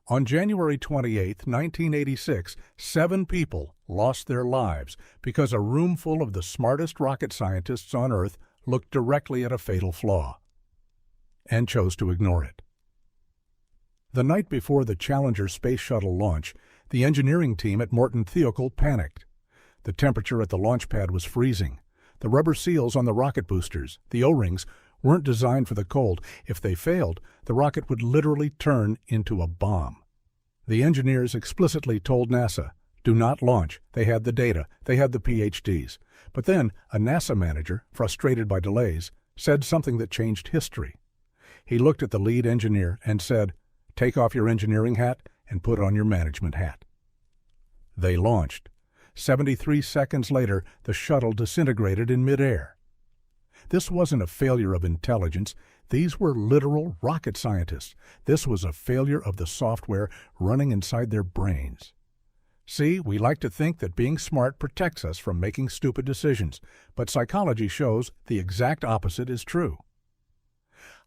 On January 28, 1986, 7 people lost their lives because a room full of the smartest rocket scientists on Earth looked directly at a fatal flaw and chose to ignore it. The night before the Challenger space shuttle launch, the engineering team at Morton Thiokol panicked. The temperature at the launch pad was freezing. The rubber seals on the rocket boosters, the O-rings, weren't designed for the cold. If they failed, the rocket would literally turn into a bomb. The engineers explicitly told NASA, do not launch. They had the data. They had the PhDs. But then, a NASA manager, frustrated by delays, said something that changed history. He looked at the lead engineer and said, take off your engineering hat and put on your management hat. They launched. 73 seconds later, the shuttle disintegrated in midair. This wasn't a failure of intelligence. These were literal rocket scientists. This was a failure of the software running inside their brains. See, we like to think that being smart protects us from making stupid decisions, but psychology shows the exact opposite is true.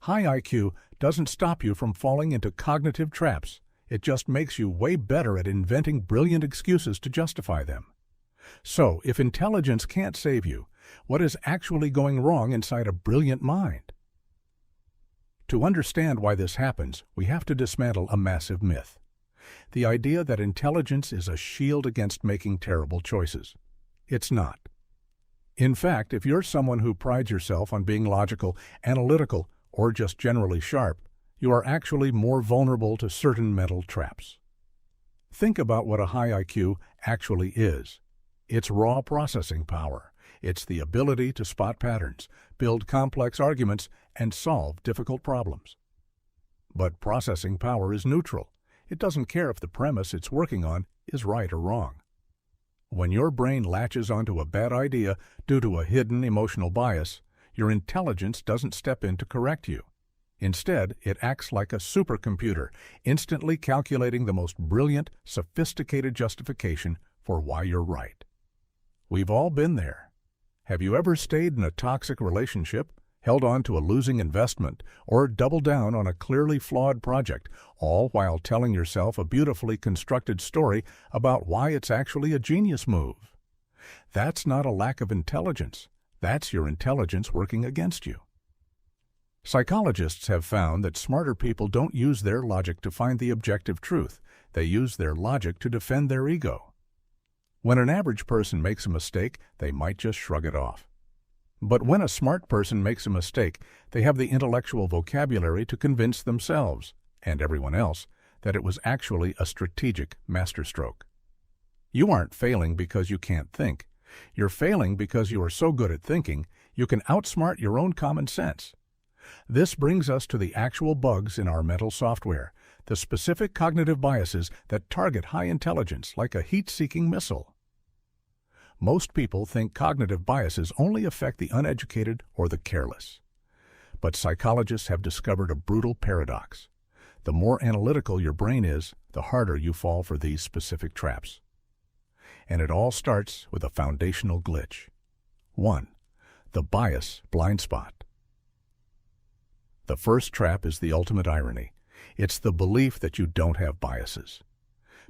High IQ doesn't stop you from falling into cognitive traps. It just makes you way better at inventing brilliant excuses to justify them. So, if intelligence can't save you, what is actually going wrong inside a brilliant mind? To understand why this happens, we have to dismantle a massive myth. The idea that intelligence is a shield against making terrible choices. It's not. In fact, if you're someone who prides yourself on being logical, analytical, or just generally sharp, you are actually more vulnerable to certain mental traps. Think about what a high IQ actually is. It's raw processing power. It's the ability to spot patterns, build complex arguments, and solve difficult problems. But processing power is neutral. It doesn't care if the premise it's working on is right or wrong. When your brain latches onto a bad idea due to a hidden emotional bias, your intelligence doesn't step in to correct you. Instead, it acts like a supercomputer, instantly calculating the most brilliant, sophisticated justification for why you're right. We've all been there. Have you ever stayed in a toxic relationship, held on to a losing investment, or doubled down on a clearly flawed project, all while telling yourself a beautifully constructed story about why it's actually a genius move? That's not a lack of intelligence. That's your intelligence working against you. Psychologists have found that smarter people don't use their logic to find the objective truth. They use their logic to defend their ego. When an average person makes a mistake, they might just shrug it off. But when a smart person makes a mistake, they have the intellectual vocabulary to convince themselves, and everyone else, that it was actually a strategic masterstroke. You aren't failing because you can't think. You're failing because you are so good at thinking, you can outsmart your own common sense. This brings us to the actual bugs in our mental software, the specific cognitive biases that target high intelligence like a heat-seeking missile. Most people think cognitive biases only affect the uneducated or the careless. But psychologists have discovered a brutal paradox. The more analytical your brain is, the harder you fall for these specific traps. And it all starts with a foundational glitch. 1. The bias blind spot. The first trap is the ultimate irony. It's the belief that you don't have biases.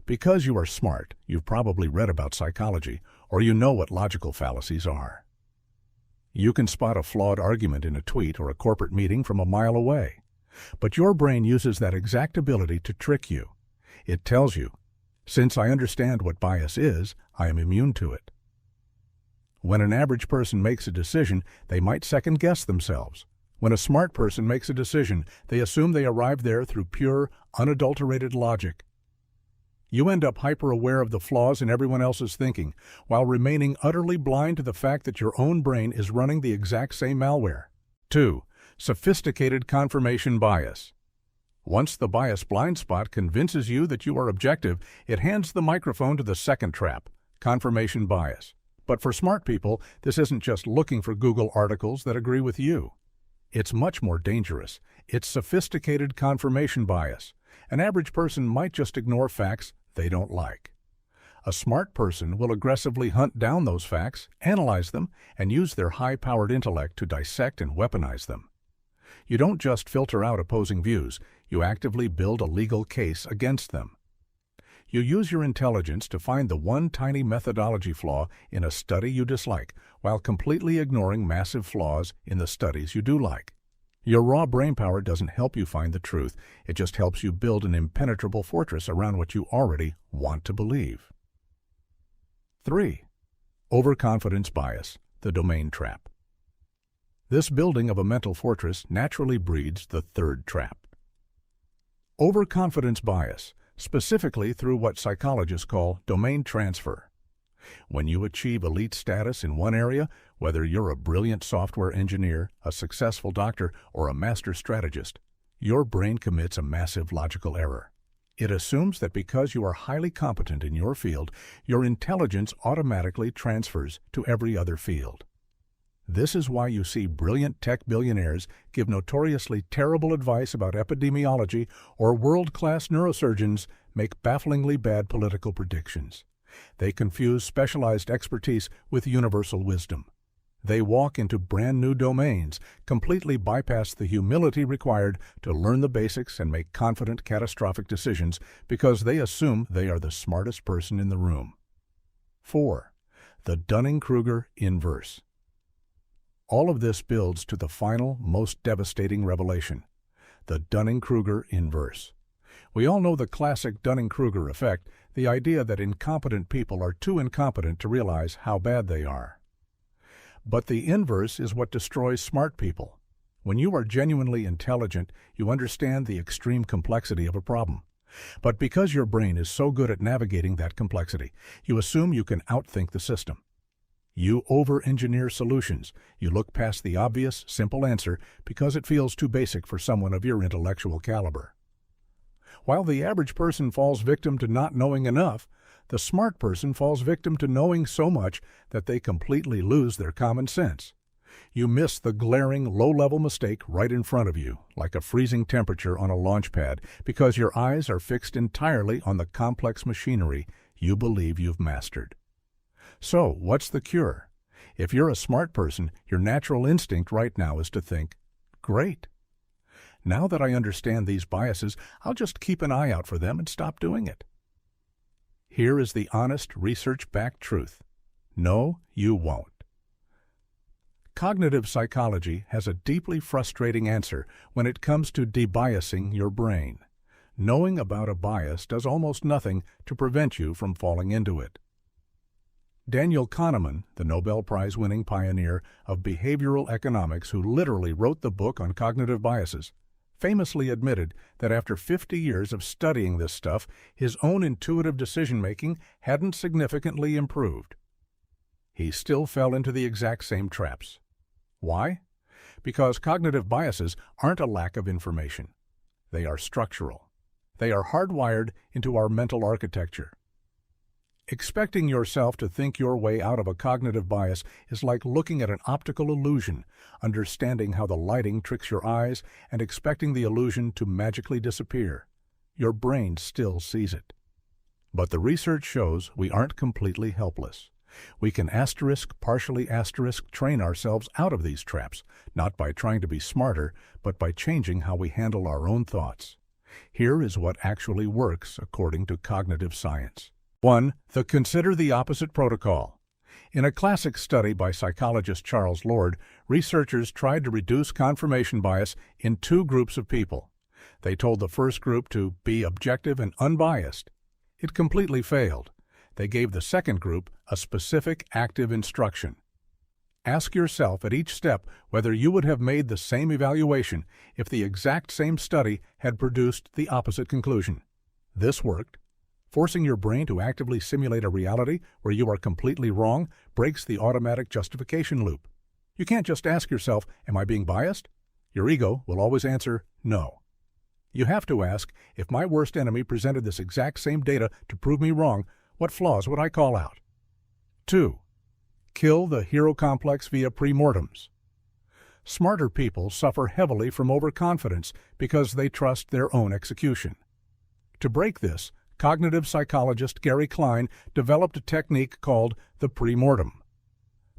Because you are smart, you've probably read about psychology, or you know what logical fallacies are. You can spot a flawed argument in a tweet or a corporate meeting from a mile away. But your brain uses that exact ability to trick you. It tells you, since I understand what bias is, I am immune to it. When an average person makes a decision, they might second-guess themselves. When a smart person makes a decision, they assume they arrived there through pure, unadulterated logic. You end up hyper-aware of the flaws in everyone else's thinking, while remaining utterly blind to the fact that your own brain is running the exact same malware. 2. Sophisticated confirmation bias. Once the bias blind spot convinces you that you are objective, it hands the microphone to the second trap, confirmation bias. But for smart people, this isn't just looking for Google articles that agree with you. It's much more dangerous. It's sophisticated confirmation bias. An average person might just ignore facts they don't like. A smart person will aggressively hunt down those facts, analyze them, and use their high-powered intellect to dissect and weaponize them. You don't just filter out opposing views, you actively build a legal case against them. You use your intelligence to find the one tiny methodology flaw in a study you dislike, while completely ignoring massive flaws in the studies you do like. Your raw brainpower doesn't help you find the truth, it just helps you build an impenetrable fortress around what you already want to believe. 3. Overconfidence bias, the domain trap. This building of a mental fortress naturally breeds the third trap. Overconfidence bias, specifically through what psychologists call domain transfer. When you achieve elite status in one area, whether you're a brilliant software engineer, a successful doctor, or a master strategist, your brain commits a massive logical error. It assumes that because you are highly competent in your field, your intelligence automatically transfers to every other field. This is why you see brilliant tech billionaires give notoriously terrible advice about epidemiology, or world-class neurosurgeons make bafflingly bad political predictions. They confuse specialized expertise with universal wisdom. They walk into brand new domains, completely bypass the humility required to learn the basics and make confident, catastrophic decisions because they assume they are the smartest person in the room. 4. The Dunning-Kruger inverse. All of this builds to the final, most devastating revelation, the Dunning-Kruger inverse. We all know the classic Dunning-Kruger effect, the idea that incompetent people are too incompetent to realize how bad they are. But the inverse is what destroys smart people. When you are genuinely intelligent, you understand the extreme complexity of a problem. But because your brain is so good at navigating that complexity, you assume you can outthink the system. You over-engineer solutions. You look past the obvious, simple answer because it feels too basic for someone of your intellectual caliber. While the average person falls victim to not knowing enough, the smart person falls victim to knowing so much that they completely lose their common sense. You miss the glaring, low-level mistake right in front of you, like a freezing temperature on a launch pad, because your eyes are fixed entirely on the complex machinery you believe you've mastered. So, what's the cure? If you're a smart person, your natural instinct right now is to think, great. Now that I understand these biases, I'll just keep an eye out for them and stop doing it. Here is the honest, research-backed truth. No, you won't. Cognitive psychology has a deeply frustrating answer when it comes to debiasing your brain. Knowing about a bias does almost nothing to prevent you from falling into it. Daniel Kahneman, the Nobel Prize-winning pioneer of behavioral economics who literally wrote the book on cognitive biases, famously admitted that after 50 years of studying this stuff, his own intuitive decision-making hadn't significantly improved. He still fell into the exact same traps. Why? Because cognitive biases aren't a lack of information. They are structural. They are hardwired into our mental architecture. Expecting yourself to think your way out of a cognitive bias is like looking at an optical illusion, understanding how the lighting tricks your eyes, and expecting the illusion to magically disappear. Your brain still sees it. But the research shows we aren't completely helpless. We can partially train ourselves out of these traps, not by trying to be smarter, but by changing how we handle our own thoughts. Here is what actually works according to cognitive science. 1. The Consider the Opposite Protocol. In a classic study by psychologist Charles Lord, researchers tried to reduce confirmation bias in 2 groups of people. They told the first group to be objective and unbiased. It completely failed. They gave the second group a specific active instruction. Ask yourself at each step whether you would have made the same evaluation if the exact same study had produced the opposite conclusion. This worked. Forcing your brain to actively simulate a reality where you are completely wrong breaks the automatic justification loop. You can't just ask yourself, am I being biased? Your ego will always answer, no. You have to ask, if my worst enemy presented this exact same data to prove me wrong, what flaws would I call out? 2. Kill the hero complex via premortems. Smarter people suffer heavily from overconfidence because they trust their own execution. To break this, cognitive psychologist Gary Klein developed a technique called the premortem.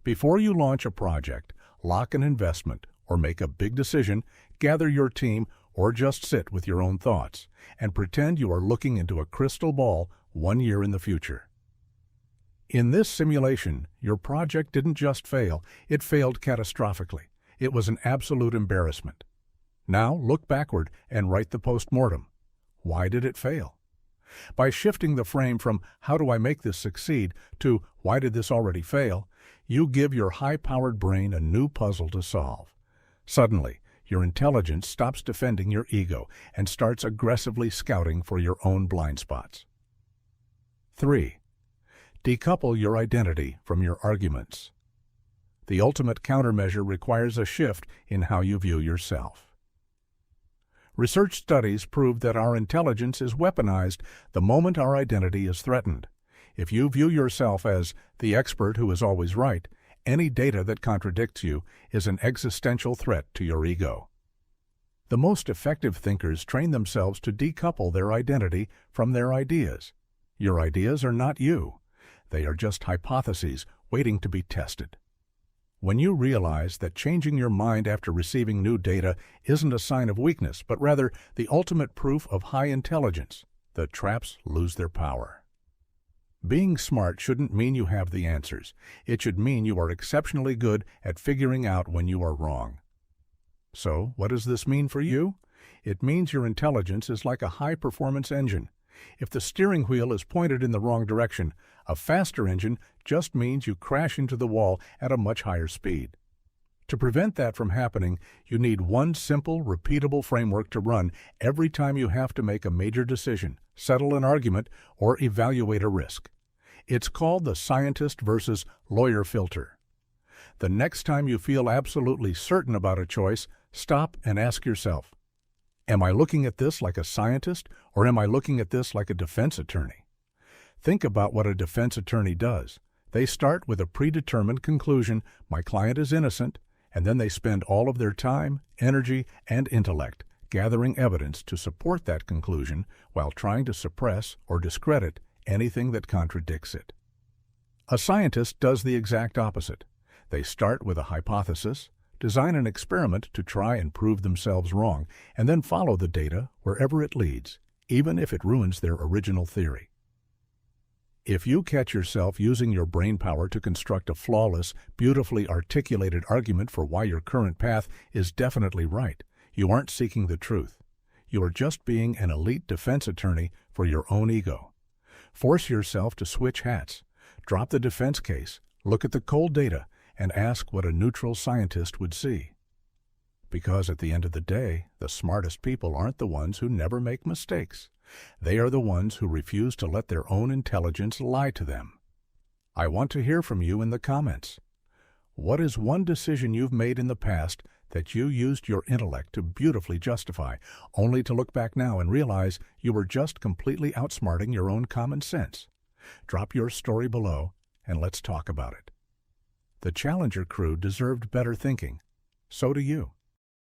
Before you launch a project, lock an investment, or make a big decision, gather your team, or just sit with your own thoughts and pretend you are looking into a crystal ball 1 year in the future. In this simulation, your project didn't just fail, it failed catastrophically. It was an absolute embarrassment. Now look backward and write the postmortem. Why did it fail? By shifting the frame from "how do I make this succeed" to "why did this already fail," you give your high-powered brain a new puzzle to solve. Suddenly, your intelligence stops defending your ego and starts aggressively scouting for your own blind spots. 3. Decouple your identity from your arguments. The ultimate countermeasure requires a shift in how you view yourself. Research studies prove that our intelligence is weaponized the moment our identity is threatened. If you view yourself as the expert who is always right, any data that contradicts you is an existential threat to your ego. The most effective thinkers train themselves to decouple their identity from their ideas. Your ideas are not you. They are just hypotheses waiting to be tested. When you realize that changing your mind after receiving new data isn't a sign of weakness, but rather the ultimate proof of high intelligence, the traps lose their power. Being smart shouldn't mean you have the answers. It should mean you are exceptionally good at figuring out when you are wrong. So, what does this mean for you? It means your intelligence is like a high-performance engine. If the steering wheel is pointed in the wrong direction, a faster engine just means you crash into the wall at a much higher speed. To prevent that from happening, you need one simple, repeatable framework to run every time you have to make a major decision, settle an argument, or evaluate a risk. It's called the scientist versus lawyer filter. The next time you feel absolutely certain about a choice, stop and ask yourself, am I looking at this like a scientist, or am I looking at this like a defense attorney? Think about what a defense attorney does. They start with a predetermined conclusion, my client is innocent, and then they spend all of their time, energy, and intellect gathering evidence to support that conclusion while trying to suppress or discredit anything that contradicts it. A scientist does the exact opposite. They start with a hypothesis, design an experiment to try and prove themselves wrong, and then follow the data wherever it leads, even if it ruins their original theory. If you catch yourself using your brain power to construct a flawless, beautifully articulated argument for why your current path is definitely right, you aren't seeking the truth. You are just being an elite defense attorney for your own ego. Force yourself to switch hats. Drop the defense case, look at the cold data, and ask what a neutral scientist would see. Because at the end of the day, the smartest people aren't the ones who never make mistakes. They are the ones who refuse to let their own intelligence lie to them. I want to hear from you in the comments. What is one decision you've made in the past that you used your intellect to beautifully justify, only to look back now and realize you were just completely outsmarting your own common sense? Drop your story below, and let's talk about it. The Challenger crew deserved better thinking. So do you.